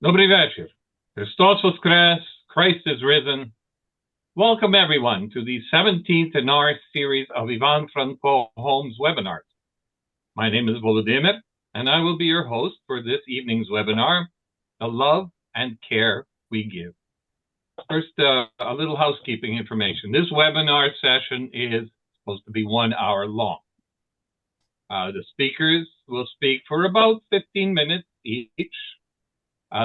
Dobry wieczór. Christos voskres, Christ is risen. Welcome everyone to the 17th in our series of Ivan Franko Holmes webinars. My name is Volodymyr, and I will be your host for this evening's webinar, The Love and Care We Give. First, a little housekeeping information. This webinar session is supposed to be 1 hour long. The speakers will speak for about 15 minutes each.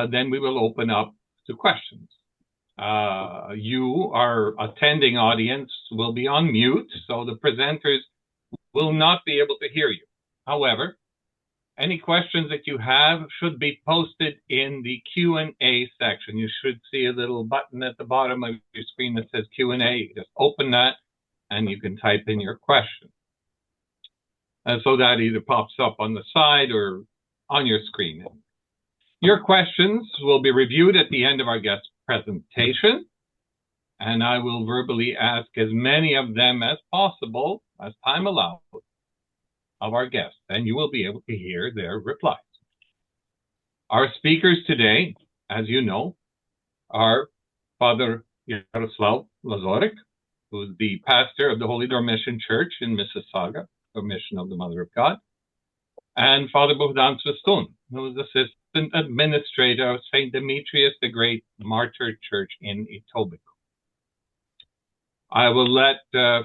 Then we will open up to questions. You, our attending audience, will be on mute, so the presenters will not be able to hear you. However, any questions that you have should be posted in the Q&A section. You should see a little button at the bottom of your screen that says Q&A. Just open that, and you can type in your question. So that either pops up on the side or on your screen. Your questions will be reviewed at the end of our guest presentation, and I will verbally ask as many of them as possible, as time allows, of our guests, and you will be able to hear their replies. Our speakers today, as you know, are Father Yaroslav Lazorik, who is the pastor of the Holy Door Mission Church in Mississauga, the Mission of the Mother of God, and Father Bogdan Svistun, who is Assistant Administrator of St. Demetrius the Great Martyr Church in Etobicoke. I will let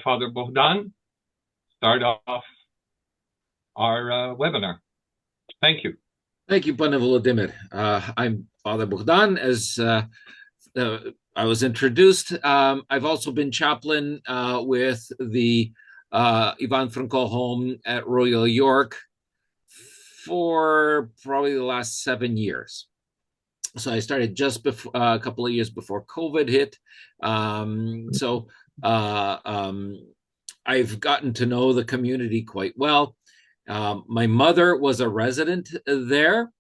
Father Bogdan start off our webinar. Thank you. Thank you, Pane Volodymyr. I'm Father Bogdan. As I was introduced, I've also been chaplain with the Ivan Franko Home at Royal York for probably the last 7 years. So I started just before a couple of years before COVID hit. I've gotten to know the community quite well. My mother was a resident there,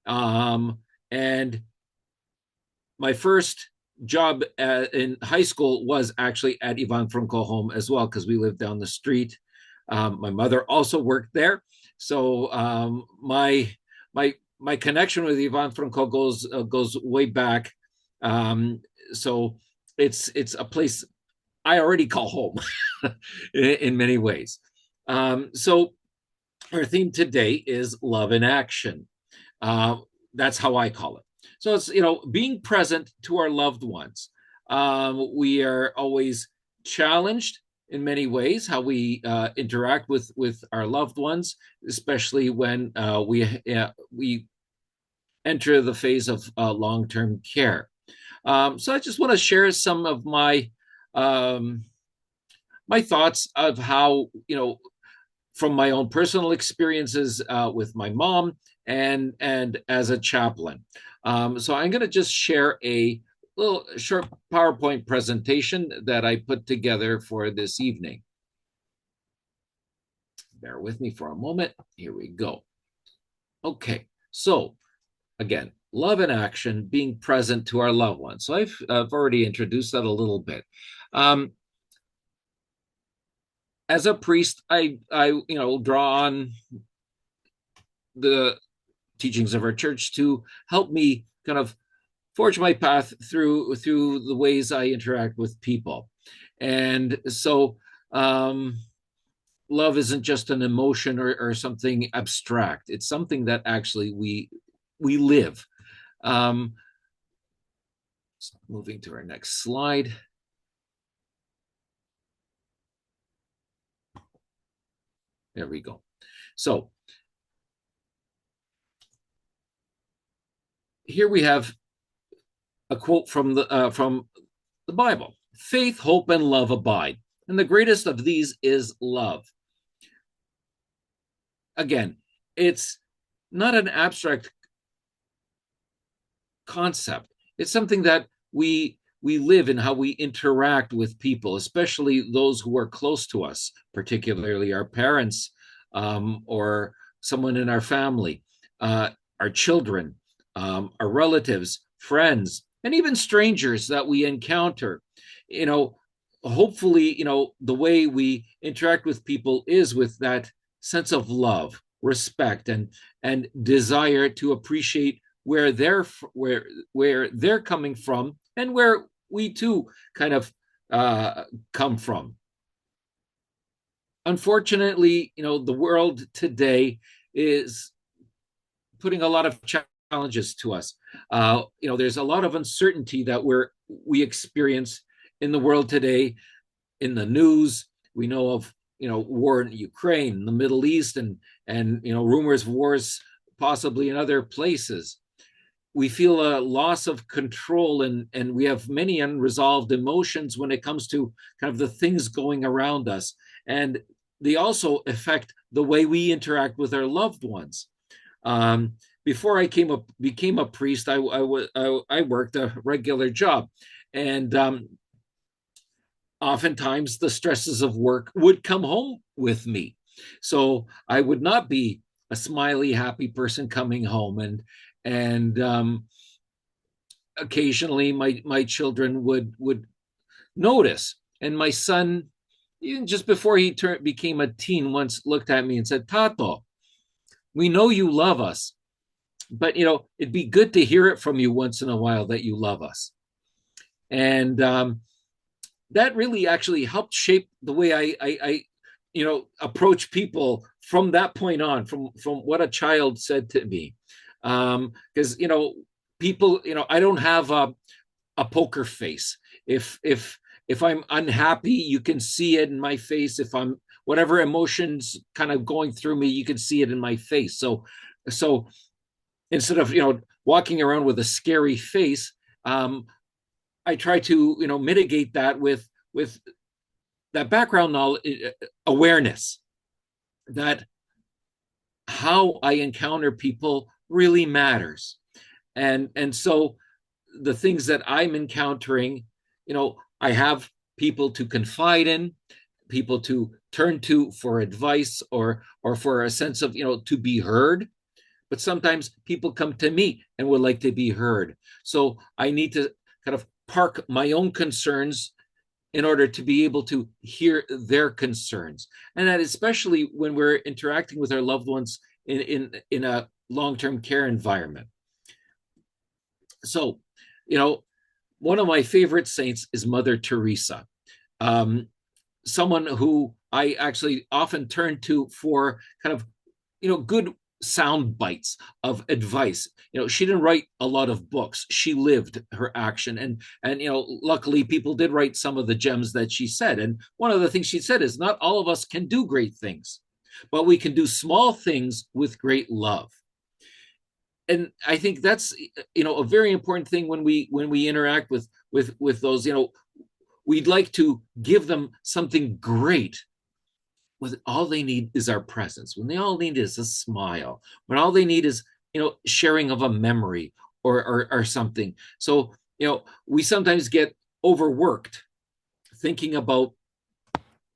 and my first job in high school was actually at Ivan Franko Home as well, because we lived down the street. My mother also worked there. So my connection with Ivan Franko goes way back. So it's a place I already call home in many ways. So our theme today is love in action. That's how I call it. So it's being present to our loved ones. We are always challenged in many ways how we interact with our loved ones, especially when we enter the phase of long-term care. So I just want to share some of my my thoughts of how, from my own personal experiences with my mom and as a chaplain. So I'm going to just share a little short PowerPoint presentation that I put together for this evening. Bear with me for a moment. Here we go. Okay, so again, love in action, being present to our loved ones. So I've already introduced that a little bit. As a priest, I draw on the teachings of our church to help me kind of forge my path through the ways I interact with people. And so love isn't just an emotion or something abstract. It's something that actually we live. Moving to our next slide. There we go. So here we have a quote from the Bible. Faith, hope, and love abide, and the greatest of these is love. Again, it's not an abstract concept. It's something that we live in, how we interact with people, especially those who are close to us, particularly our parents or someone in our family, our children, our relatives, friends, and even strangers that we encounter. Hopefully, the way we interact with people is with that sense of love, respect, and desire to appreciate where they're coming from and where we too kind of come from. Unfortunately, the world today is putting a lot of challenges to us. There's a lot of uncertainty that we experience in the world today. In the news, we know of war in Ukraine, the Middle East, and rumors of wars possibly in other places. We feel a loss of control, and we have many unresolved emotions when it comes to kind of the things going around us, and they also affect the way we interact with our loved ones. Before I became a priest, I worked a regular job, and oftentimes the stresses of work would come home with me. So I would not be a smiley, happy person coming home, and occasionally my children would notice. And my son, even just before he became a teen, once looked at me and said, "Tato, we know you love us, but it'd be good to hear it from you once in a while that you love us." And that really actually helped shape the way I approach people from that point on, from what a child said to me. Because people, I don't have a poker face. If I'm unhappy, you can see it in my face. If I'm whatever emotions kind of going through me, you can see it in my face. So instead of walking around with a scary face, I try to mitigate that with that background knowledge, awareness that how I encounter people really matters, and so the things that I'm encountering, I have people to confide in, people to turn to for advice or for a sense of to be heard. But sometimes people come to me and would like to be heard, so I need to kind of park my own concerns in order to be able to hear their concerns. And that especially when we're interacting with our loved ones in a long-term care environment. So, one of my favorite saints is Mother Teresa, someone who I actually often turn to for kind of, good sound bites of advice. She didn't write a lot of books. She lived her action, and luckily people did write some of the gems that she said. And one of the things she said is, not all of us can do great things, but we can do small things with great love. And I think that's a very important thing when we interact with those. We'd like to give them something great. When all they need is our presence, when they all need is a smile, when all they need is sharing of a memory or something. So we sometimes get overworked thinking about,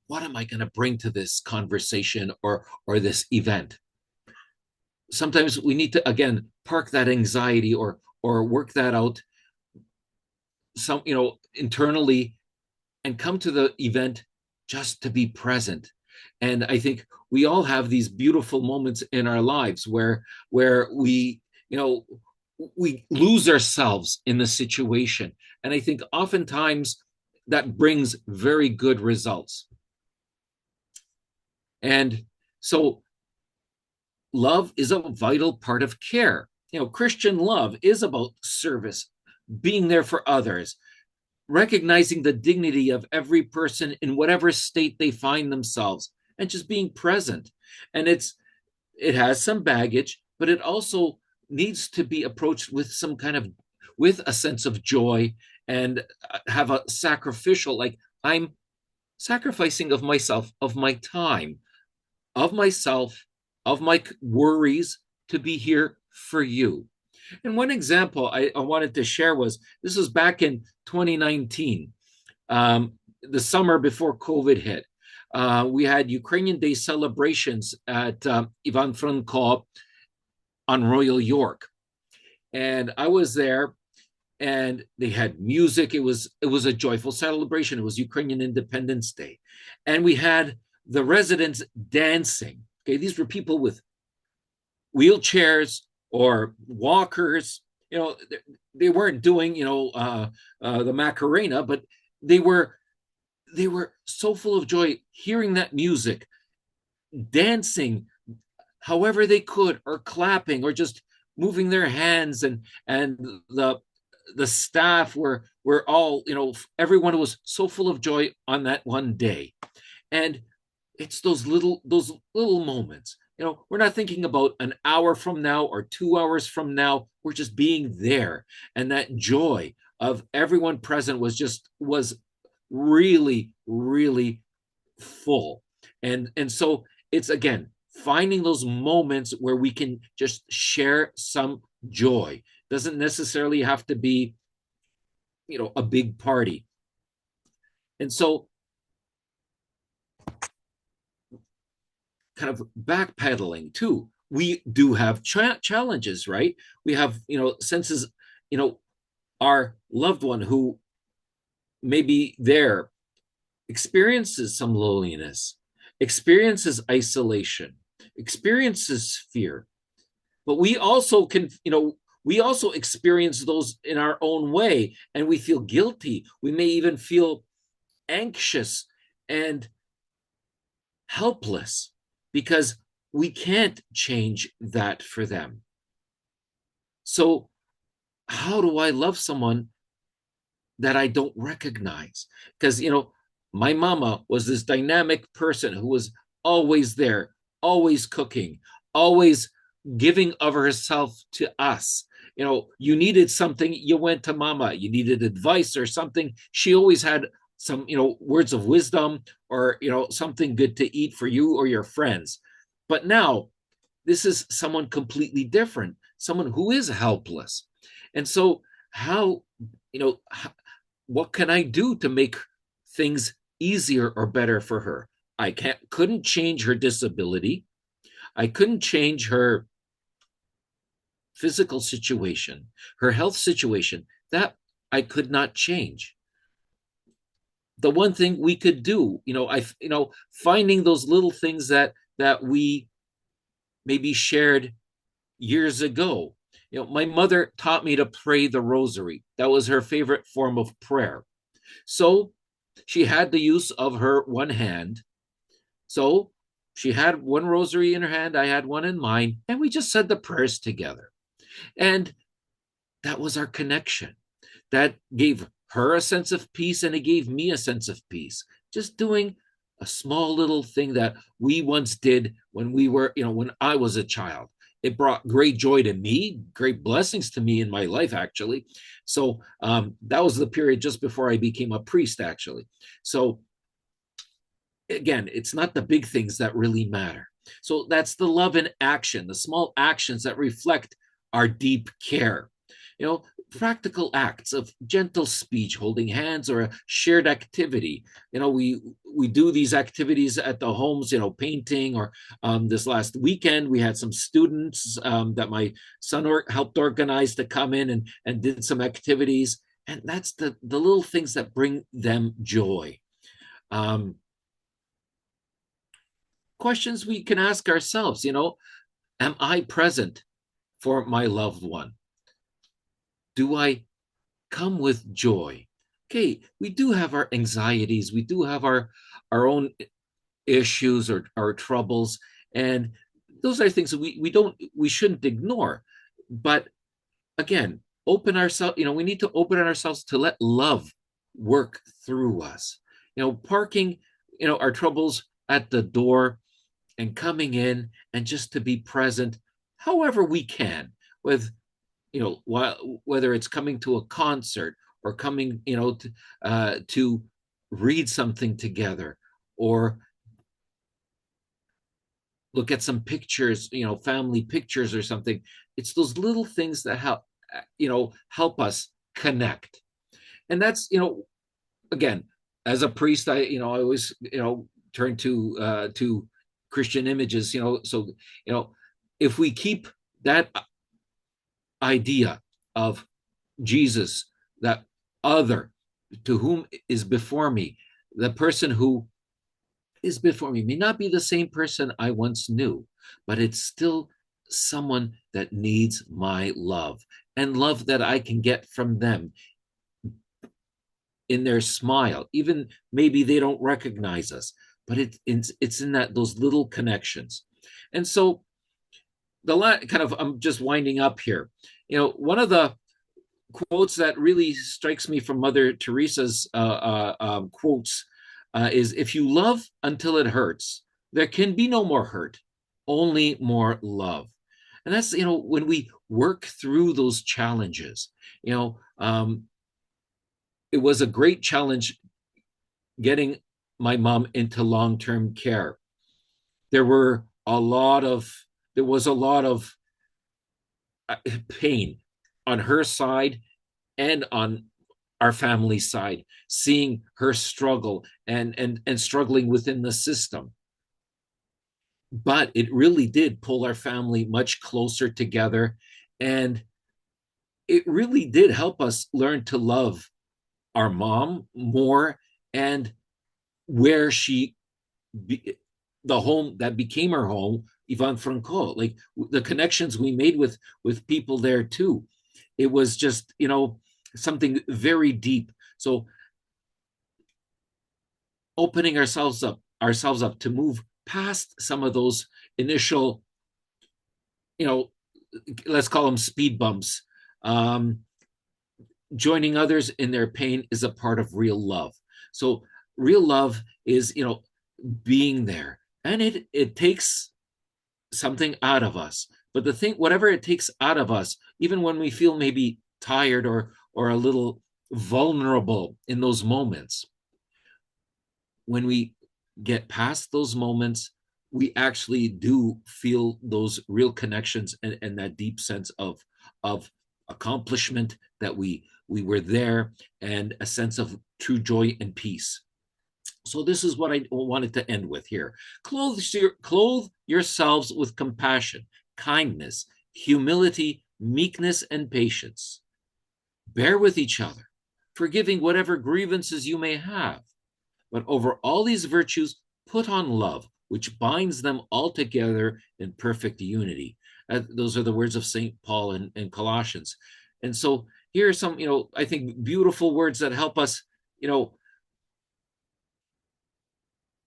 what am I going to bring to this conversation or this event? Sometimes we need to again park that anxiety or work that out internally and come to the event just to be present. And I think we all have these beautiful moments in our lives where we we lose ourselves in the situation. And I think oftentimes that brings very good results. And so love is a vital part of care. Christian love is about service, being there for others, recognizing the dignity of every person in whatever state they find themselves, and just being present. And it has some baggage, but it also needs to be approached with with a sense of joy, and have a sacrificial, like, I'm sacrificing of myself, of my time, of myself, of my worries, to be here for you. And one example I wanted to share was, this was back in 2019, the summer before COVID hit. We had Ukrainian Day celebrations at Ivan Franko on Royal York. And I was there, and they had music. It was a joyful celebration. It was Ukrainian Independence Day. And we had the residents dancing. Okay, these were people with wheelchairs, or walkers. They weren't doing the Macarena, but they were they were so full of joy hearing that music, dancing however they could, or clapping, or just moving their hands, and the staff were all, everyone was so full of joy on that one day. And it's those little moments. We're not thinking about an hour from now or 2 hours from now. We're just being there, and that joy of everyone present was really, really full. And so it's, again, finding those moments where we can just share some joy. Doesn't necessarily have to be a big party. And so, kind of backpedaling too, we do have challenges, right? We have senses, our loved one who maybe there experiences some loneliness, experiences isolation, experiences fear. But we also experience those in our own way, and we feel guilty. We may even feel anxious and helpless because we can't change that for them. So, how do I love someone that I don't recognize? Because, my mama was this dynamic person who was always there, always cooking, always giving of herself to us. You needed something, you went to mama. You needed advice or something, she always had some, words of wisdom, or, something good to eat for you or your friends. But now, this is someone completely different, someone who is helpless. And so, how, what can I do to make things easier or better for her? I couldn't change her disability. I couldn't change her physical situation, her health situation. That I could not change. The one thing we could do, finding those little things that we maybe shared years ago. My mother taught me to pray the rosary. That was her favorite form of prayer. So she had the use of her one hand. So she had one rosary in her hand, I had one in mine, and we just said the prayers together. And that was our connection. That gave her a sense of peace, and it gave me a sense of peace. Just doing a small little thing that we once did when when I was a child. It brought great joy to me, great blessings to me in my life, actually. So that was the period just before I became a priest, actually. So again, it's not the big things that really matter. So that's the love in action, the small actions that reflect our deep care. Practical acts of gentle speech, holding hands, or a shared activity. We do these activities at the homes, painting, or this last weekend we had some students that my son helped organize to come in and did some activities. And that's the little things that bring them joy. Questions we can ask ourselves, am I present for my loved one? Do I come with joy? Okay, we do have our anxieties, we do have our own issues or our troubles, and those are things that we shouldn't ignore. But again, open ourselves, we need to open ourselves to let love work through us. Parking, our troubles at the door and coming in and just to be present however we can, with whether it's coming to a concert, or coming to read something together, or look at some pictures, family pictures or something. It's those little things that help us connect. And that's, again, as a priest, I always turn to Christian images. So if we keep that idea of Jesus, that other to whom is before me, the person who is before me may not be the same person I once knew, but it's still someone that needs my love, and love that I can get from them in their smile. Even maybe they don't recognize us, but it's in that those little connections. And so kind of, I'm just winding up here. One of the quotes that really strikes me from Mother Teresa's quotes is, "If you love until it hurts, there can be no more hurt, only more love." And that's, when we work through those challenges, it was a great challenge getting my mom into long-term care. There were a lot of there was a lot of pain on her side and on our family side, seeing her struggle and struggling within the system. But it really did pull our family much closer together, and it really did help us learn to love our mom more, and where the home that became her home, Ivan Franco, like the connections we made with people there too. It was just, something very deep. So opening ourselves up to move past some of those initial, let's call them speed bumps. Joining others in their pain is a part of real love. So real love is, being there, and it takes something out of us. But the thing, whatever it takes out of us, even when we feel maybe tired or a little vulnerable in those moments, when we get past those moments, we actually do feel those real connections, and that deep sense of accomplishment, that we were there, and a sense of true joy and peace. So this is what I wanted to end with here. Clothe yourselves with compassion, kindness, humility, meekness, and patience. Bear with each other, forgiving whatever grievances you may have. But over all these virtues, put on love, which binds them all together in perfect unity. Those are the words of St. Paul in Colossians. And so here are some, I think, beautiful words that help us,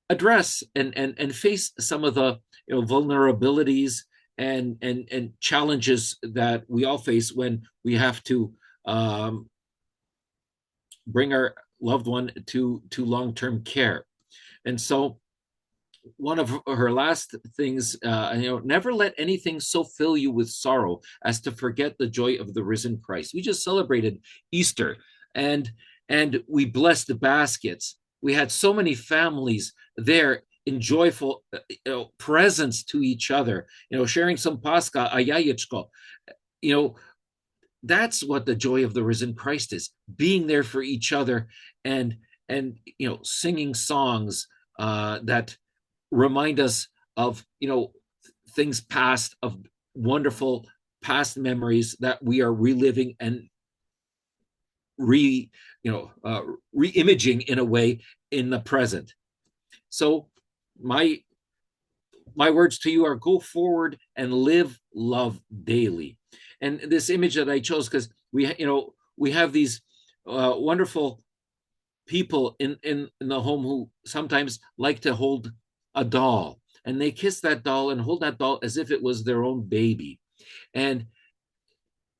address and face some of the, vulnerabilities and challenges that we all face when we have to bring our loved one to long-term care. And so one of her last things, never let anything so fill you with sorrow as to forget the joy of the risen Christ. We just celebrated Easter, and we blessed the baskets. We had so many families there in joyful presence to each other, sharing some Pascha, a Jajeczko. That's what the joy of the risen Christ is, being there for each other, and singing songs that remind us of things past, of wonderful past memories that we are reliving and re-imaging in a way in the present. So my words to you are: go forward and live love daily. And this image that I chose, because we have these wonderful people in the home who sometimes like to hold a doll, and they kiss that doll and hold that doll as if it was their own baby. And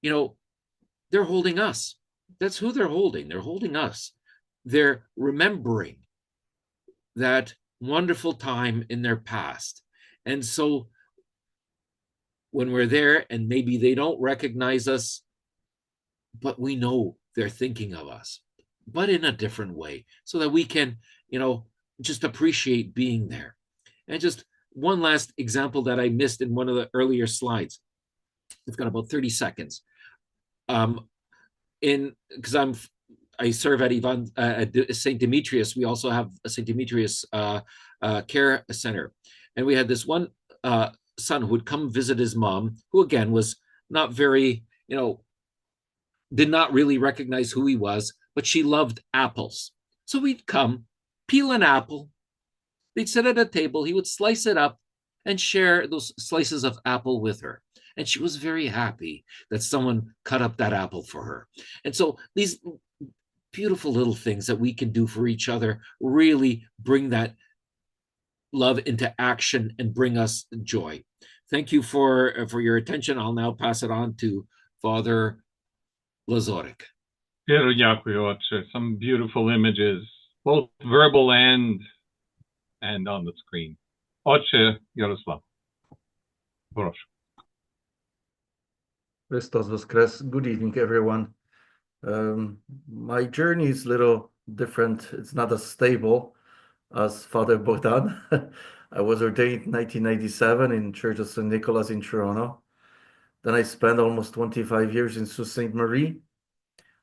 they're holding us. That's who they're holding. They're holding us. They're remembering that wonderful time in their past. And so when we're there, and maybe they don't recognize us, but we know they're thinking of us, but in a different way, so that we can, just appreciate being there. And just one last example that I missed in one of the earlier slides. We've got about 30 seconds. Because I serve at St. Demetrius. We also have a St. Demetrius care center, and we had this one son who would come visit his mom, who again was not very, did not really recognize who he was, but she loved apples. So we'd come, peel an apple, they'd sit at a table, he would slice it up and share those slices of apple with her. and she was very happy that someone cut up that apple for her. And so these beautiful little things that we can do for each other really bring that love into action and bring us joy. Thank you for your attention. I'll now pass it on to Father Lazoric. Щиро дякую, Отче. Some beautiful images, both verbal and on the screen. Отче Ярослав, прошу. Christos Voskres. Good evening, everyone. My journey is a little different. It's not as stable as Father Bogdan. I was ordained in 1997 in Church of St. Nicholas in Toronto. Then I spent almost 25 years in Sault Ste. Marie.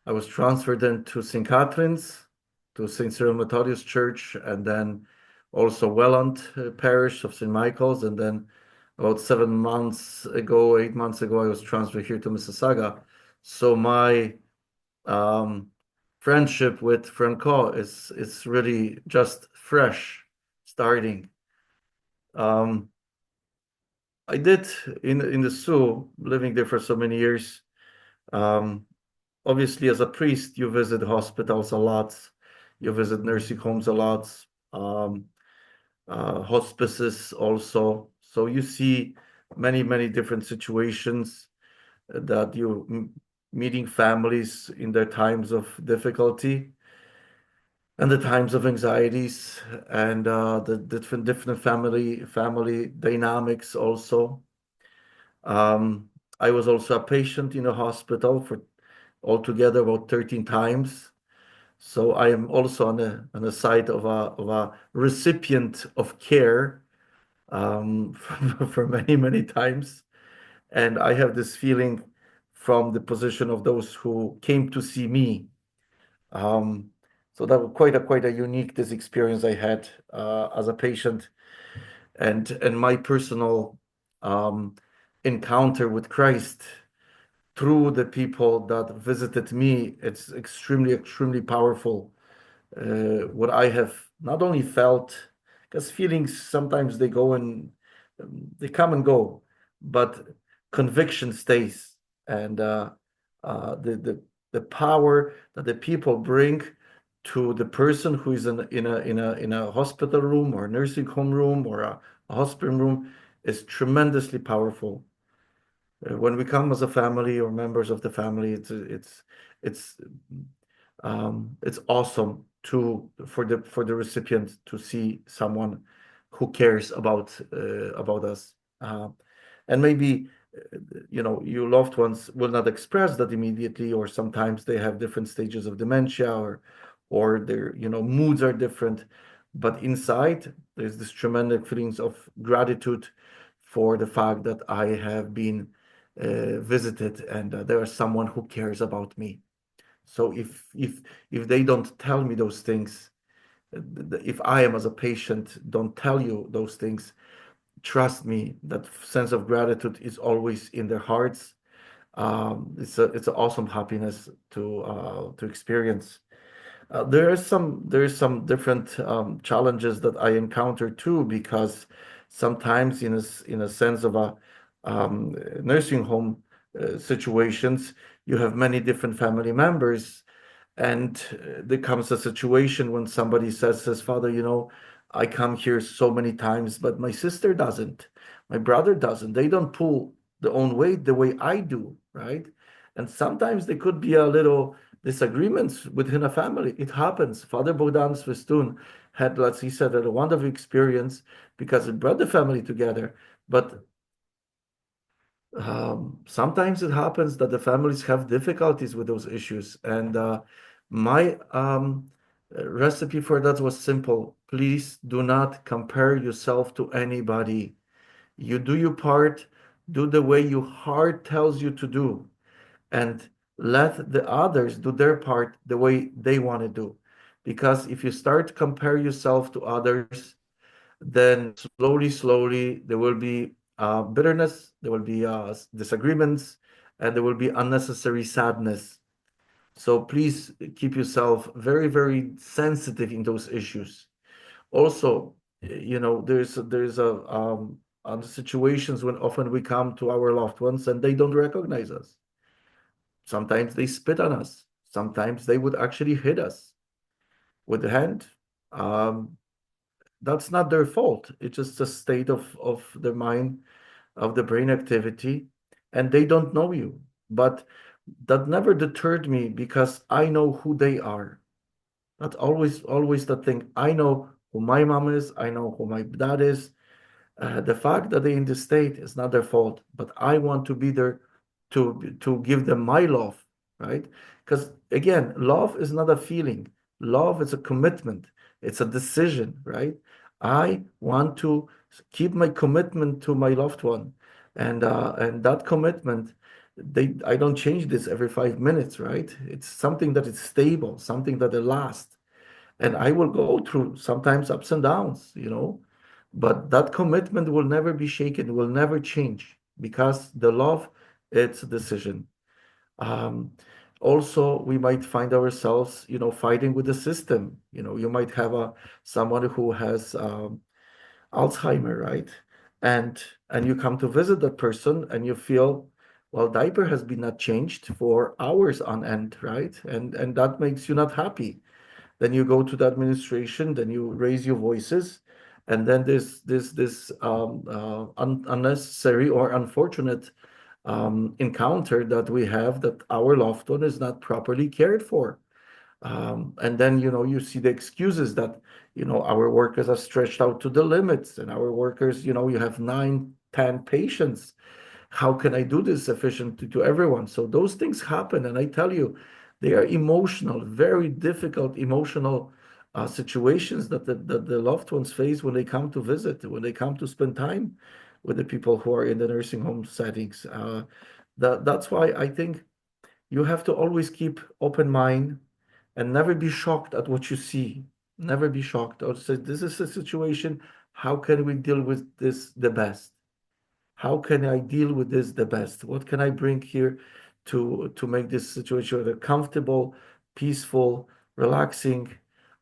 I was transferred then to St. Catherine's, to St. Cyril Methodius Church, and then also Welland Parish of St. Michael's. And then about 8 months ago, I was transferred here to Mississauga. So my friendship with Franco is really just fresh, starting. I did in the Sioux, living there for so many years. Obviously, as a priest, you visit hospitals a lot, you visit nursing homes a lot, hospices also. So you see many different situations that you meeting families in their times of difficulty and the times of anxieties and the different family dynamics also. I was also a patient in a hospital for altogether about 13 times. So I am also on the side of a recipient of care for many times. And I have this feeling from the position of those who came to see me. So that was quite a unique this experience I had as a patient, and my personal encounter with Christ through the people that visited me. It's extremely powerful. What I have not only felt, because feelings sometimes they go and they come and go, but conviction stays, and the power that the people bring to the person who is in a hospital room or a nursing home room or a hospital room is tremendously powerful. When we come as a family or members of the family, it's awesome for the recipient to see someone who cares about us, and maybe your loved ones will not express that immediately, or sometimes they have different stages of dementia, or their moods are different, but inside there's this tremendous feelings of gratitude for the fact that I have been visited, and there is someone who cares about me. So if they don't tell me those things, if I am as a patient don't tell you those things, trust me, that sense of gratitude is always in their hearts. It's an awesome happiness to experience. There is some different challenges that I encounter too, because sometimes in a sense of a nursing home situations, you have many different family members, and there comes a situation when somebody says, Father, I come here so many times, but my sister doesn't, my brother doesn't. They don't pull their own weight the way I do, right? And sometimes there could be a little disagreements within a family. It happens. Father Bogdan Svistun had, as he said, a wonderful experience because it brought the family together. But sometimes it happens that the families have difficulties with those issues. And my recipe for that was simple. Please do not compare yourself to anybody. You do your part, do the way your heart tells you to do, and let the others do their part the way they want to do. Because if you start to compare yourself to others, then slowly there will be bitterness, there will be disagreements, and there will be unnecessary sadness. So please keep yourself very sensitive in those issues. Also, there's a on the situations when often we come to our loved ones and they don't recognize us. Sometimes they spit on us. Sometimes they would actually hit us with the hand. Um, that's not their fault. It's just a state of the mind, of the brain activity, and they don't know you. But that never deterred me because I know who they are. That's always the thing. I know who my mom is. I know who my dad is. The fact that they're in this state is not their fault, but I want to be there to give them my love, right? Because again, love is not a feeling. Love is a commitment. It's a decision, right? I want to keep my commitment to my loved one, and that commitment, I don't change this every 5 minutes, right? It's something that is stable, something that will last. And I will go through sometimes ups and downs, but that commitment will never be shaken, will never change because the love, it's a decision. Um, Also, we might find ourselves, fighting with the system. You might have someone who has Alzheimer, right? And you come to visit that person and you feel, well, diaper has been not changed for hours on end, right? And that makes you not happy. Then you go to the administration, then you raise your voices, and then this unnecessary or unfortunate encounter that we have that our loved one is not properly cared for. And then you see the excuses that our workers are stretched out to the limits, and our workers, you have 9, 10 patients. How can I do this efficiently to everyone? So those things happen, and I tell you, they are emotional, very difficult emotional situations that the loved ones face when they come to visit, when they come to spend time with the people who are in the nursing home settings. That's why I think you have to always keep open mind and never be shocked at what you see. Never be shocked or say, this is a situation. How can we deal with this the best? How can I deal with this the best? What can I bring here to make this situation comfortable, peaceful, relaxing,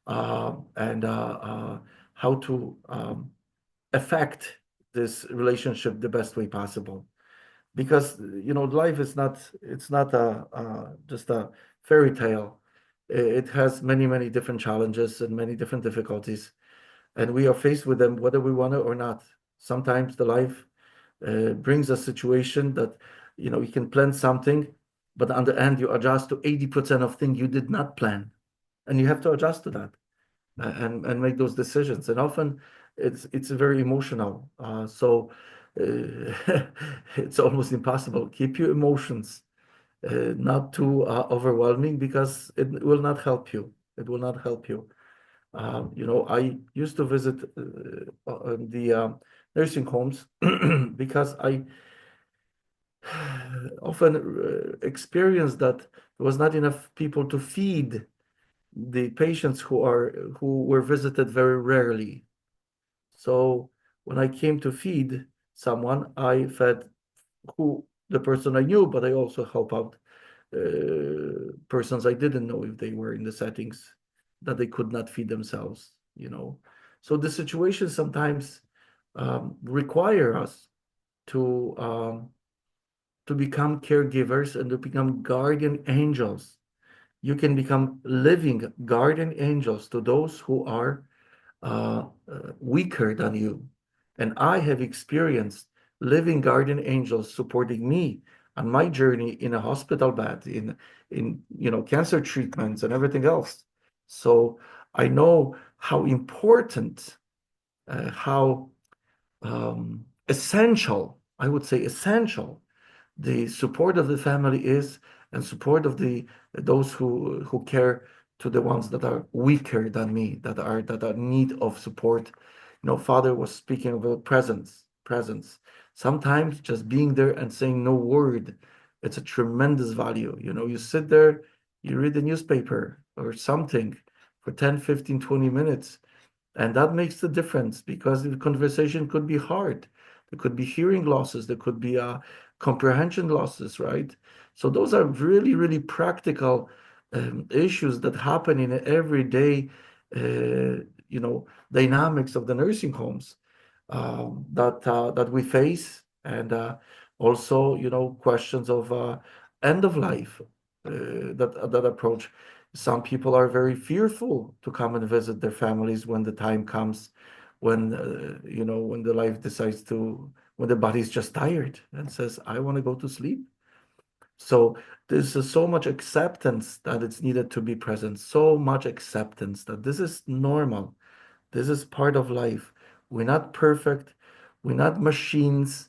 and how to affect this relationship the best way possible? Because life is not it's not just a fairy tale. It has many different challenges and many different difficulties, and we are faced with them whether we want it or not. Sometimes the life brings a situation that you can plan something, but on the end you adjust to 80% of things you did not plan, and you have to adjust to that and make those decisions. And often it's very emotional. So it's almost impossible. Keep your emotions not too overwhelming because it will not help you. It will not help you. I used to visit the nursing homes because I often experienced that there was not enough people to feed the patients who were visited very rarely. So when I came to feed someone, I fed who the person I knew, but I also help out persons I didn't know if they were in the settings that they could not feed themselves. So the situation sometimes require us to um, to become caregivers and to become guardian angels. You can become living guardian angels to those who are weaker than you. And I have experienced living guardian angels supporting me on my journey in a hospital bed, in cancer treatments and everything else. So I know how important, how essential, I would say essential, the support of the family is, and support of those who care to the ones that are weaker than me, that are in need of support. Father was speaking about presence. Sometimes just being there and saying no word, it's a tremendous value. You sit there, you read the newspaper or something for 10, 15, 20 minutes, and that makes the difference because the conversation could be hard. There could be hearing losses. There could be comprehension losses, right? So those are really practical issues that happen in everyday, dynamics of the nursing homes. that we face, and also, questions of end of life that approach. Some people are very fearful to come and visit their families when the time comes, when when the life decides to, when the body's just tired and says, "I want to go to sleep." So there's so much acceptance that it's needed to be present, so much acceptance that this is normal. This is part of life. We're not perfect. We're not machines.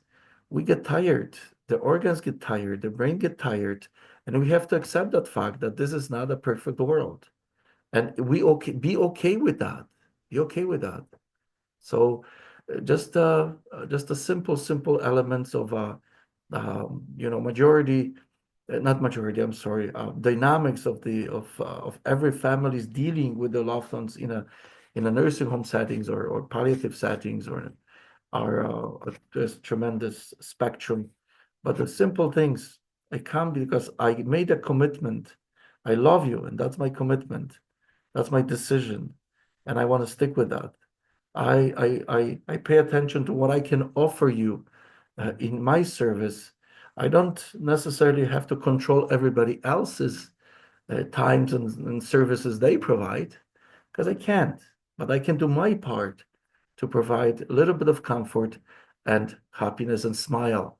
We get tired. The organs get tired. The brain get tired. And we have to accept that fact that this is not a perfect world. And be okay with that. Be okay with that. So just a simple elements of majority, not majority, I'm sorry, dynamics of every family's dealing with the loved ones in a nursing home settings or palliative settings are just tremendous spectrum. But the simple things, I come because I made a commitment. I love you, and that's my commitment. That's my decision, and I want to stick with that. I pay attention to what I can offer you in my service. I don't necessarily have to control everybody else's times and services they provide, because I can't, but I can do my part to provide a little bit of comfort and happiness and smile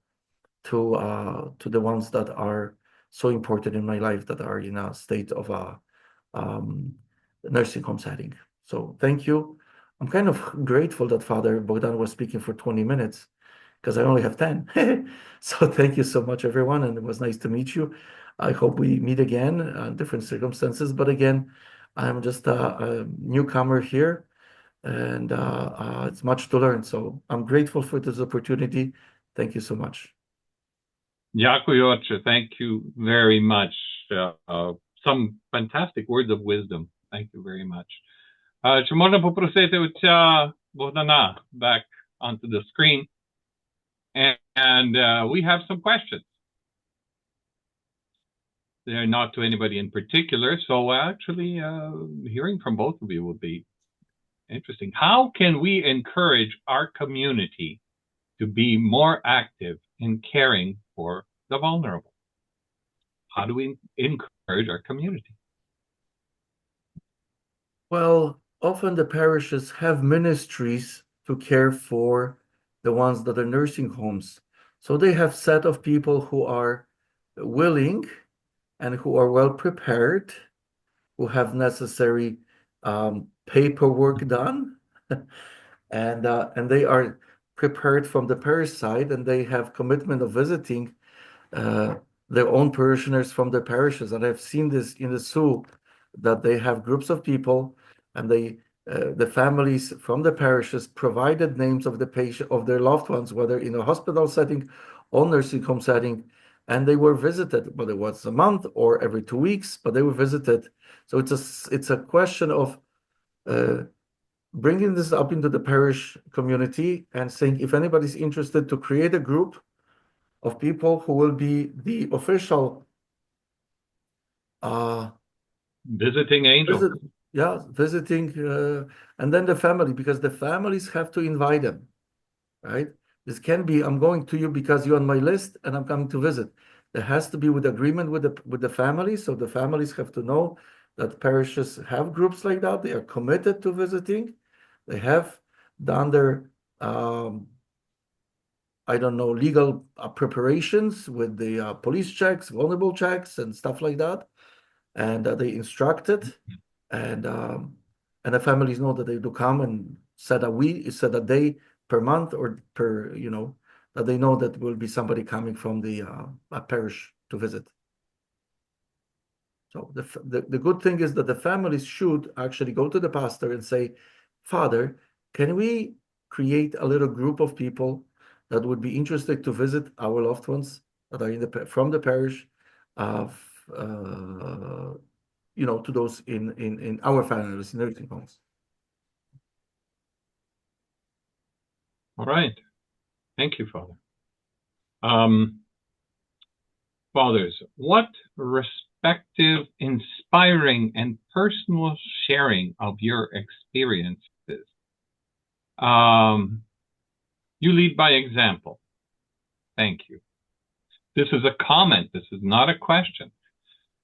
to the ones that are so important in my life, that are in a state of a um, nursing home setting. So thank you. I'm kind of grateful that Father Bogdan was speaking for 20 minutes because I only have 10. So thank you so much, everyone, and it was nice to meet you. I hope we meet again in different circumstances. But again, I'm just a newcomer here, and it's much to learn. So I'm grateful for this opportunity. Thank you so much. Дякую, Отче. Thank you very much. Some fantastic words of wisdom. Thank you very much. Чи можна попросити отця Богдана back onto the screen? And we have some questions. They're not to anybody in particular, so actually hearing from both of you would be interesting. How can we encourage our community to be more active in caring for the vulnerable? How do we encourage our community? Well, often the parishes have ministries to care for the ones that are nursing homes. So they have set of people who are willing and who are well prepared, who have necessary paperwork done, and they are prepared from the parish side, and they have commitment of visiting their own parishioners from their parishes. And I've seen this in the zoo, that they have groups of people, and the families from the parishes provided names of the patient, of their loved ones, whether in a hospital setting or nursing home setting, and they were visited, whether once a month or every 2 weeks, but they were visited. So it's a question of bringing this up into the parish community and saying, if anybody's interested, to create a group of people who will be the official visiting angel. Visiting, and then the family, because the families have to invite them, right? This can be, I'm going to you because you're on my list and I'm coming to visit. There has to be with agreement with the family. So the families have to know that parishes have groups like that. They are committed to visiting. They have done their I don't know, legal preparations with the police checks, vulnerable checks, and stuff like that, and they instructed, and the families know that they do come and set a day per month or per, that they know that will be somebody coming from the parish to visit. So the good thing is that the families should actually go to the pastor and say, Father, can we create a little group of people that would be interested to visit our loved ones that are from the parish, to those in our families, in nursing homes. All right. Thank you, Father. Fathers, what respective, inspiring, and personal sharing of your experiences You lead by example. Thank you. This is a comment. This is not a question.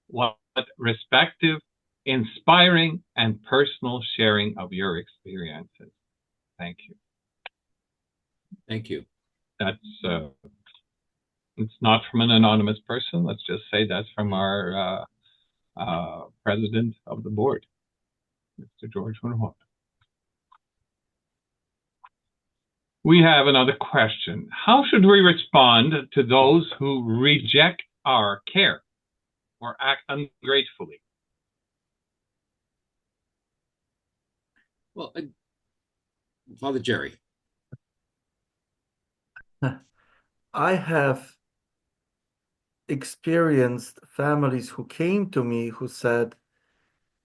What respective, inspiring, and personal sharing of your experiences. Thank you. Thank you. That's it's not from an anonymous person. Let's just say that's from our president of the board, Mr. George Winhot. We have another question. How should we respond to those who reject our care or act ungratefully? Well, Father Jerry. I have experienced families who came to me who said,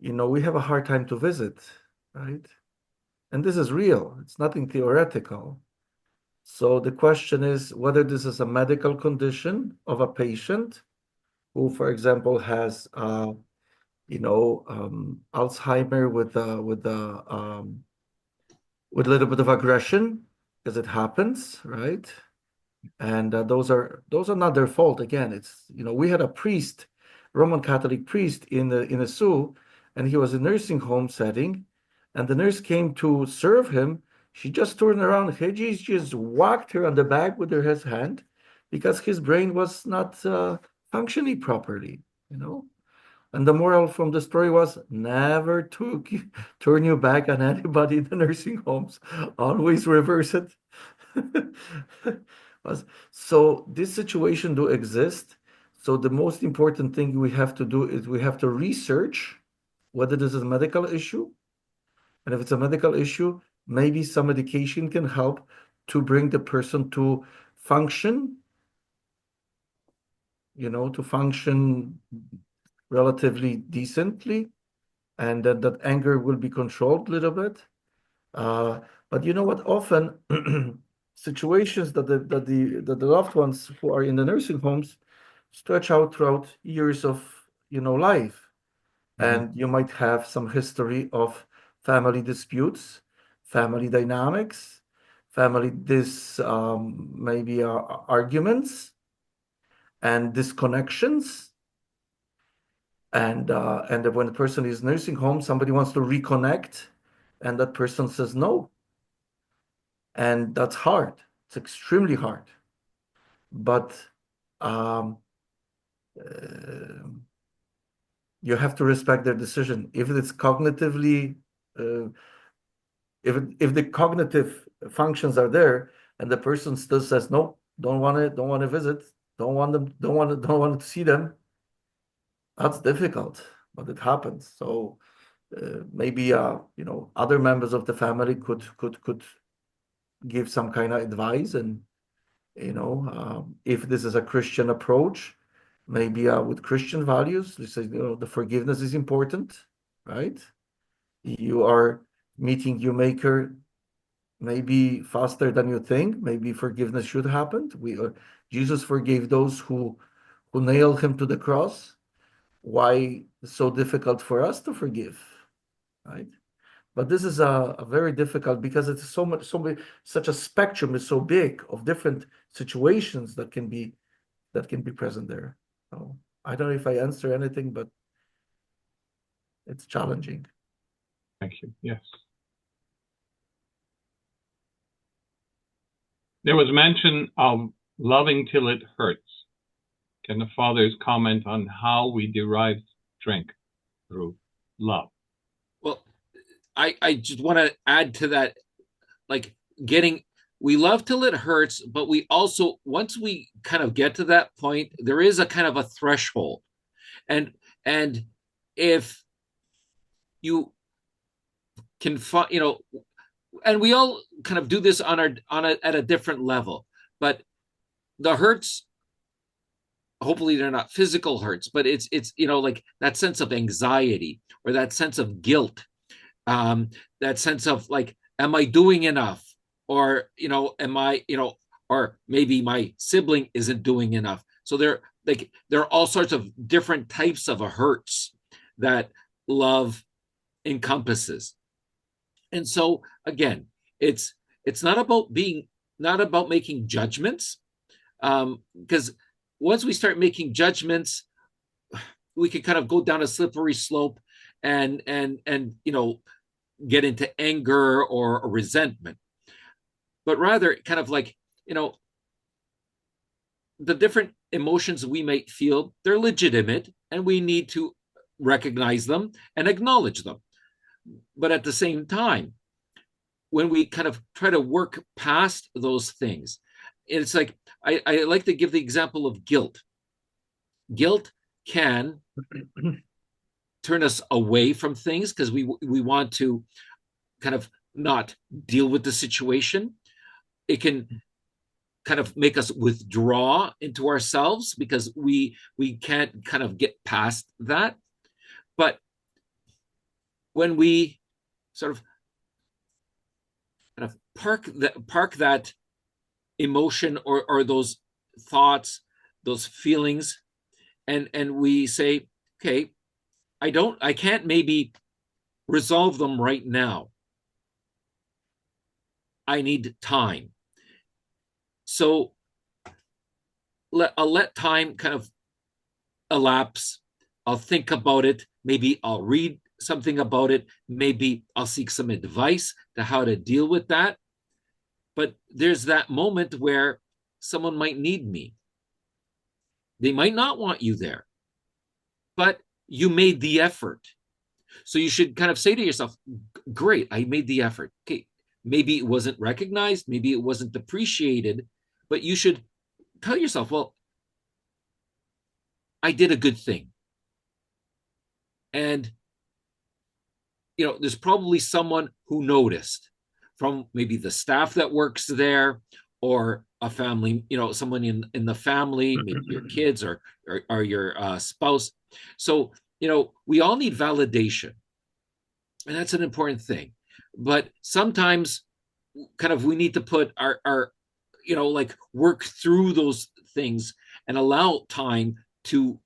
we have a hard time to visit, right? And this is real. It's nothing theoretical. So the question is whether this is a medical condition of a patient who, for example, has, Alzheimer with a little bit of aggression, because it happens, right? And those are not their fault. Again, it's we had a priest, Roman Catholic priest in a zoo, and he was in a nursing home setting, and the nurse came to serve him. She just turned around, he just whacked her on the back with her hand because his brain was not functioning properly, And the moral from the story was never turn your back on anybody in the nursing homes. Always reverse it. So this situation do exist. So the most important thing we have to do is we have to research whether this is a medical issue. And if it's a medical issue, maybe some medication can help to bring the person to function, to function relatively decently, and that anger will be controlled a little bit. But you know what? Often situations that the loved ones who are in the nursing homes stretch out throughout years of life, and you might have some history of family disputes, family dynamics, maybe arguments and disconnections. And when the person is nursing home, somebody wants to reconnect, and that person says no. And that's hard. It's extremely hard. But you have to respect their decision. If it's cognitively, if the cognitive functions are there, and the person still says no, don't want to visit, don't want to see them, that's difficult, but it happens. So maybe other members of the family could give some kind of advice, and if this is a Christian approach, maybe with Christian values, they say the forgiveness is important, right? You are meeting your maker maybe faster than you think. Maybe forgiveness should happen. Jesus forgave those who nailed him to the cross. Why so difficult for us to forgive, right? But this is a very difficult, because it's such a spectrum is so big of different situations that can be present there. So I don't know if I answer anything, but it's challenging. Thank you. Yes. There was mention of loving till it hurts. Can the fathers comment on how we derive strength through love? Well, I just want to add to that, like we love till it hurts, but we also, once we kind of get to that point, there is a kind of a threshold. And if you can find, and we all kind of do this at a different level, but the hurts, hopefully they're not physical hurts, but it's like that sense of anxiety or that sense of guilt, that sense of like, am I doing enough? Or, am I, or maybe my sibling isn't doing enough. So there are all sorts of different types of hurts that love encompasses. And so again, it's not about being not about making judgments, because once we start making judgments, we can kind of go down a slippery slope and get into anger or resentment. But rather, kind of like, the different emotions we might feel, they're legitimate, and we need to recognize them and acknowledge them. But at the same time, when we kind of try to work past those things, it's like I like to give the example of guilt. Guilt can turn us away from things because we want to kind of not deal with the situation. It can kind of make us withdraw into ourselves because we can't kind of get past that. But when we sort of kind of park that emotion or those thoughts, those feelings, and we say, okay, I can't maybe resolve them right now. I need time. So I'll let time kind of elapse. I'll think about it. Maybe I'll read something about it. Maybe I'll seek some advice to how to deal with that. But there's that moment where someone might need me. They might not want you there, but you made the effort. So you should kind of say to yourself, great, I made the effort. Okay, maybe it wasn't recognized, maybe it wasn't appreciated, but you should tell yourself, well, I did a good thing. And, there's probably someone who noticed, from maybe the staff that works there, or a family, someone in the family, maybe your kids or your spouse. So, we all need validation. And that's an important thing. But sometimes kind of we need to put our like work through those things and allow time to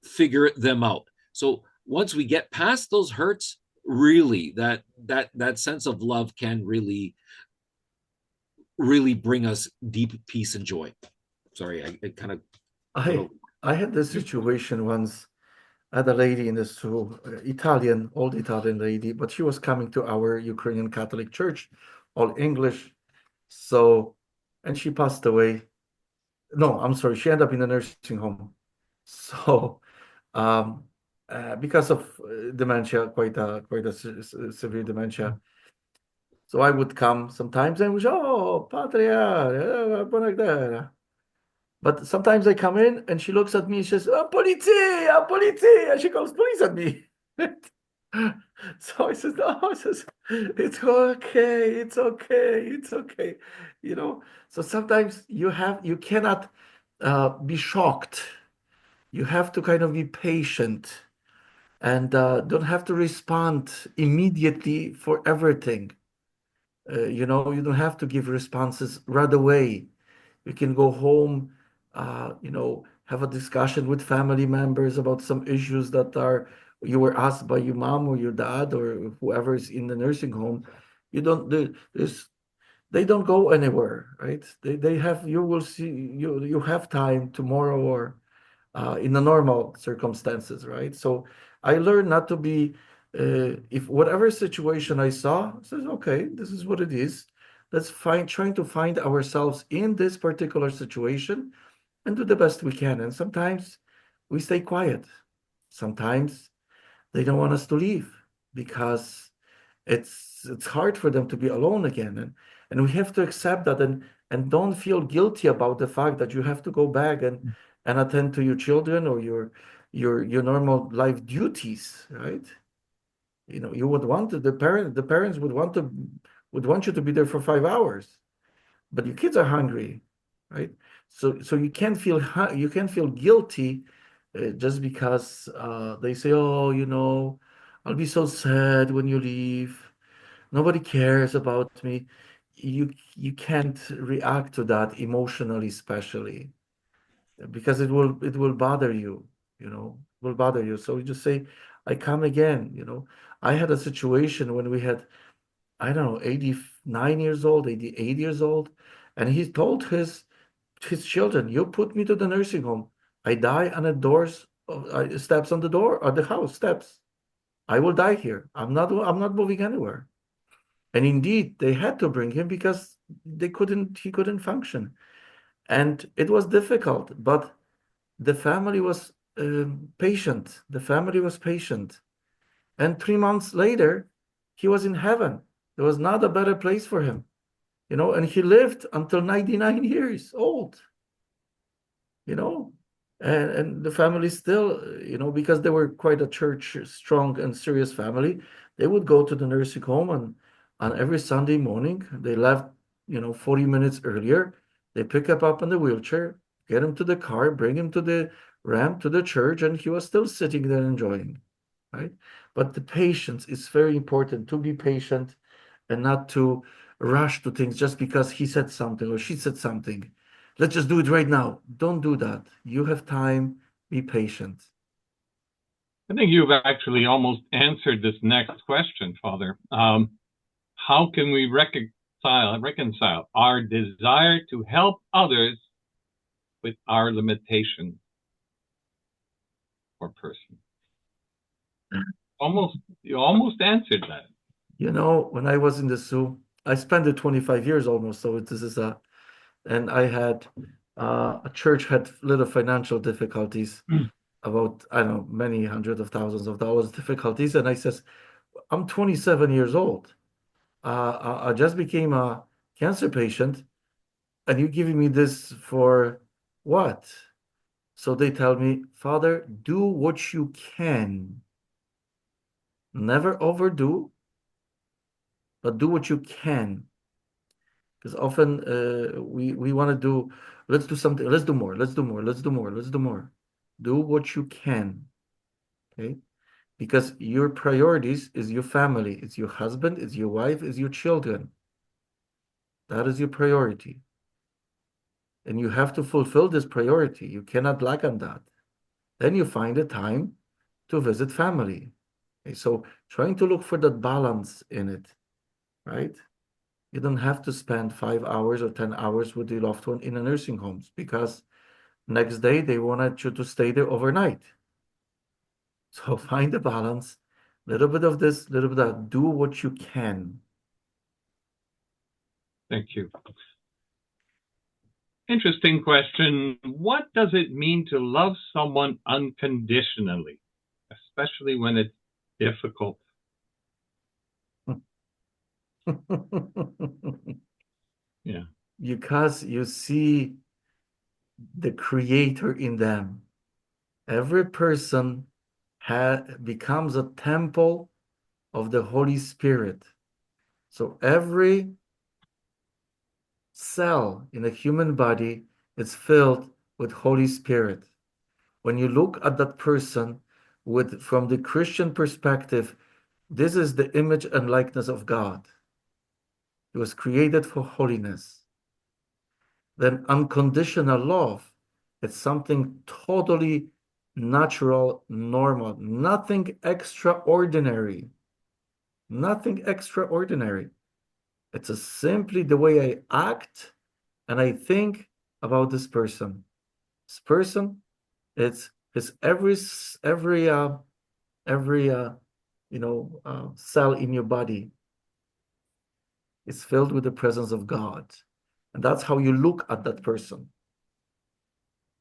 figure them out. So once we get past those hurts, really that sense of love can really bring us deep peace and joy. Sorry, I kind of I had this situation once. I had a lady in the school, old Italian lady, but she was coming to our Ukrainian Catholic church, all English. So, and she passed away. No, I'm sorry, she ended up in a nursing home. So, because of dementia, quite a severe dementia. So I would come sometimes and would, oh, Patria, buonasera. But sometimes I come in and she looks at me and she says, oh, polizia, polizia. And she calls police at me. So I says, no, it's okay, it's okay, it's okay. So sometimes you cannot be shocked. You have to kind of be patient and don't have to respond immediately for everything. You don't have to give responses right away. You can go home, have a discussion with family members about some issues that you were asked by your mom or your dad or whoever is in the nursing home. They don't go anywhere, right? You will see, you have time tomorrow or in the normal circumstances, right? So I learned not to be, if whatever situation I saw, I says, okay, this is what it is. Let's trying to find ourselves in this particular situation and do the best we can. And sometimes we stay quiet. Sometimes they don't want us to leave because it's hard for them to be alone again. And we have to accept that and don't feel guilty about the fact that you have to go back and attend to your children or your normal life duties, right? You would want to, the parents would want you to be there for 5 hours, but your kids are hungry, right? So you can't feel guilty just because they say, oh, I'll be so sad when you leave. Nobody cares about me. You can't react to that emotionally, especially because it will bother you, will bother you. So you just say, I come again. I had a situation when we had, I don't know, 89 years old, 88 years old, And he told his children, you put me to the nursing home. I die on the doors, steps on the door, or the house steps. I will die here. I'm not moving anywhere. And indeed, they had to bring him because he couldn't function. And it was difficult, but the family was patient. The family was patient. And 3 months later, he was in heaven. There was not a better place for him, and he lived until 99 years old, you know, and the family still, because they were quite a church, strong and serious family, they would go to the nursing home, and on every Sunday morning, they left, 40 minutes earlier. They pick him up in the wheelchair, get him to the car, bring him to the ramp to the church, and he was still sitting there enjoying, right? But the patience is very important, to be patient and not to rush to things just because he said something or she said something. Let's just do it right now. Don't do that. You have time. Be patient. I think you've actually almost answered this next question, Father. How can we reconcile our desire to help others with our limitation or person? You almost answered that. When I was in the zoo, I spent it 25 years almost. So and I had a church had little financial difficulties, about, I don't know, many hundreds of thousands of dollars difficulties. And I says, I'm 27 years old. I just became a cancer patient, and you giving me this for what? So they tell me, Father, do what you can. Never overdo, but do what you can. Because often we want to do, let's do something, let's do more, let's do more, let's do more, let's do more. Do what you can, okay? Because your priorities is your family, it's your husband, it's your wife, it's your children. That is your priority. And you have to fulfill this priority. You cannot lack on that. Then you find a time to visit family. Okay, so trying to look for that balance in it, right? You don't have to spend 5 hours or 10 hours with your loved one in a nursing homes, because next day they wanted you to stay there overnight. So find the balance, little bit of this, little bit of that. Do what you can. Thank you. Interesting question. What does it mean to love someone unconditionally, especially when it's difficult? Yeah. Because you see the creator in them. Every person becomes a temple of the Holy Spirit. So every cell in a human body is filled with Holy Spirit. When you look at that person from the Christian perspective, this is the image and likeness of God. He was created for holiness. Then unconditional love, it's something totally natural, normal, nothing extraordinary. Nothing extraordinary. It's simply the way I act and I think about this person. This person, it's every cell in your body is filled with the presence of God, and that's how you look at that person,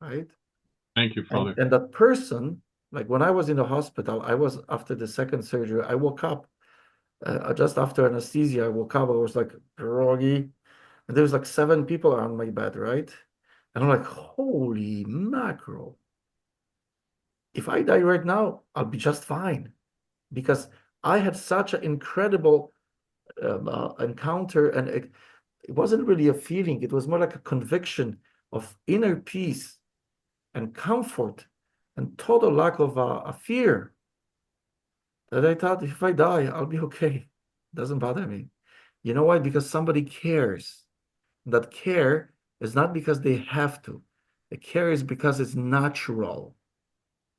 right? Thank you, Father. And that person, like when I was in the hospital, I was after the second surgery, I woke up just after anesthesia. I woke up, I was like groggy, and there was like 7 people around my bed, right? And I'm like, holy mackerel. If I die right now, I'll be just fine, because I had such an incredible encounter, and it wasn't really a feeling. It was more like a conviction of inner peace and comfort and total lack of a fear, that I thought, if I die, I'll be okay. It doesn't bother me. You know why? Because somebody cares. That care is not because they have to. The care is because it's natural.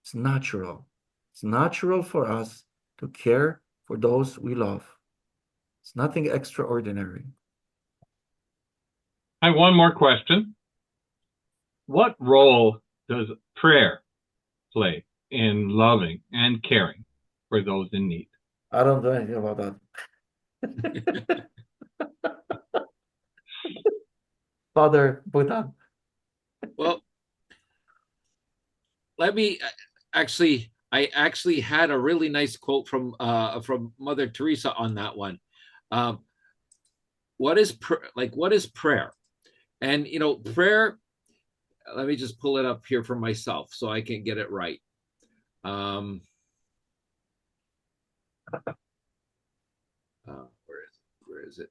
It's natural. It's natural for us to care for those we love. It's nothing extraordinary. I have one more question. What role does prayer play in loving and caring for those in need? I don't know anything about that. Father Bhutan. Well, let me I actually had a really nice quote from Mother Teresa on that one. What is prayer? And prayer, let me just pull it up here for myself so I can get it right. Where is it?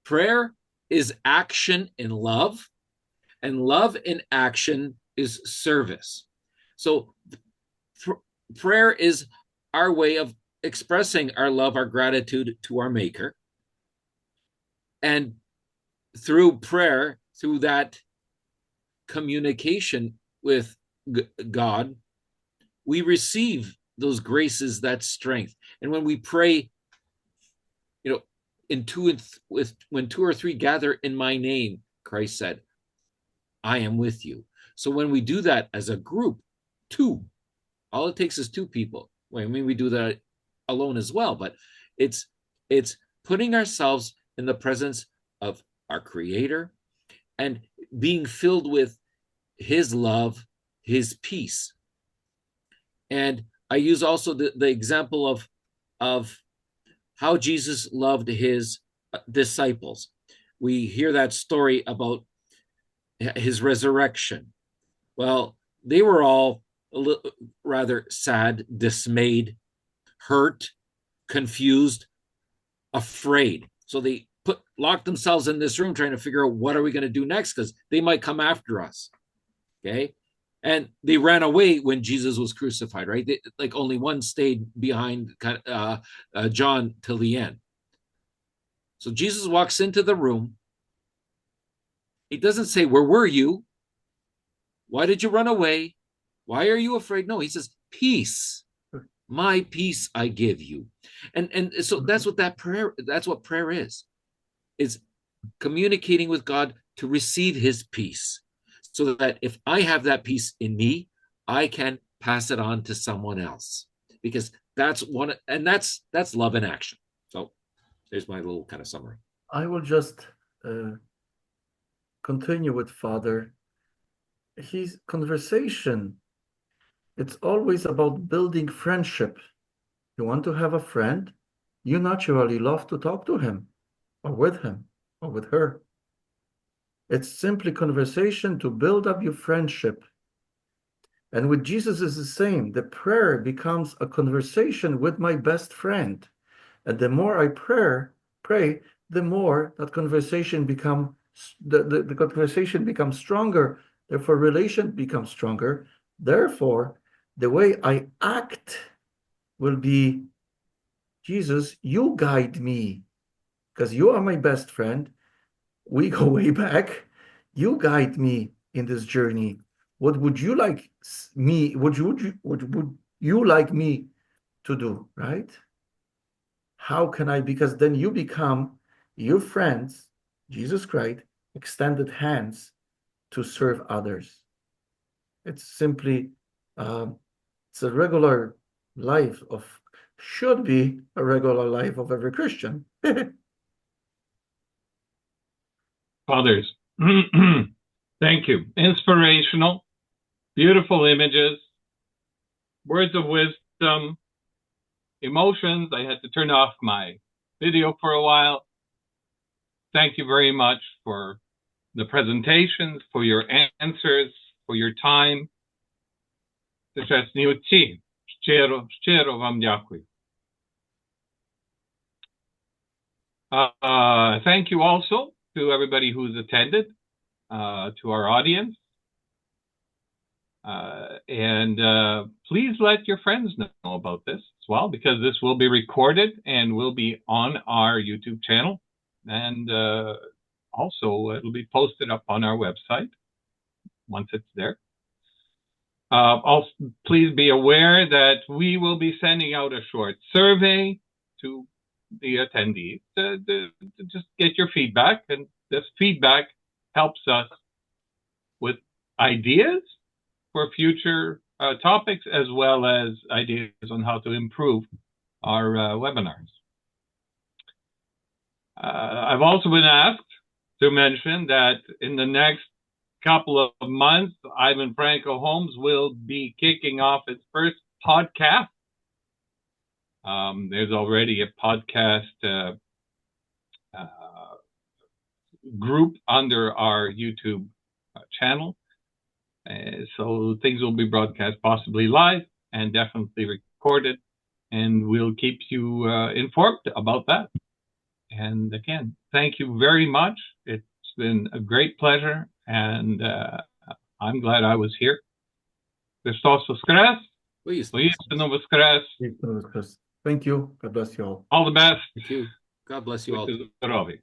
Prayer is action in love, and love in action is service. So prayer is our way of expressing our love, our gratitude to our Maker. And through prayer, through that communication with God, we receive those graces, that strength. And when we pray, when two or three gather in my name, Christ said, I am with you. So when we do that as a group, two, all it takes is two people. I mean, we do that alone as well, but it's putting ourselves in the presence of our Creator and being filled with His love, His peace. And I use also the example of how Jesus loved His disciples. We hear that story about His resurrection. Well, they were all rather sad, dismayed, hurt, confused, afraid. So they locked themselves in this room trying to figure out what are we going to do next, because they might come after us. Okay. And they ran away when Jesus was crucified, right? Like only one stayed behind John till the end. So Jesus walks into the room. He doesn't say, where were you? Why did you run away? Why are you afraid? No, he says, peace. My peace I give you. And so that's what prayer is. It's communicating with God to receive His peace, so that if I have that peace in me, I can pass it on to someone else, because that's love in action. So there's my little kind of summary. I will just continue with Father. His conversation, it's always about building friendship. You want to have a friend, you naturally love to talk to him or with her. It's simply conversation to build up your friendship. And with Jesus is the same. The prayer becomes a conversation with my best friend. And the more I pray, the more that conversation the conversation becomes stronger. Therefore, relation becomes stronger. Therefore, the way I act will be, Jesus, you guide me, because you are my best friend. We go way back. You guide me in this journey. What would you like me? Would you like me to do? Right? How can I? Because then you become your friends, Jesus Christ, extended hands to serve others. It's simply, it's a regular life should be a regular life of every Christian. Fathers, thank you. Inspirational, beautiful images, words of wisdom, emotions. I had to turn off my video for a while. Thank you very much for the presentations, for your answers, for your time. Щиро вам дякую. Thank you also to everybody who's attended, to our audience. And please let your friends know about this as well, because this will be recorded and will be on our YouTube channel. And also, it'll be posted up on our website once it's there. Also, please be aware that we will be sending out a short survey to the attendees to just get your feedback and this feedback helps us with ideas for future topics, as well as ideas on how to improve our webinars. I've also been asked to mention that in the next couple of months, Ivan Franco Homes will be kicking off its first podcast. There's already a podcast group under our YouTube channel. So things will be broadcast possibly live and definitely recorded, and we'll keep you informed about that. And again, thank you very much. It's been a great pleasure, and I'm glad I was here. Christos Voskres. Thank you. God bless you all. All the best. Thank you. God bless you all. Здорові.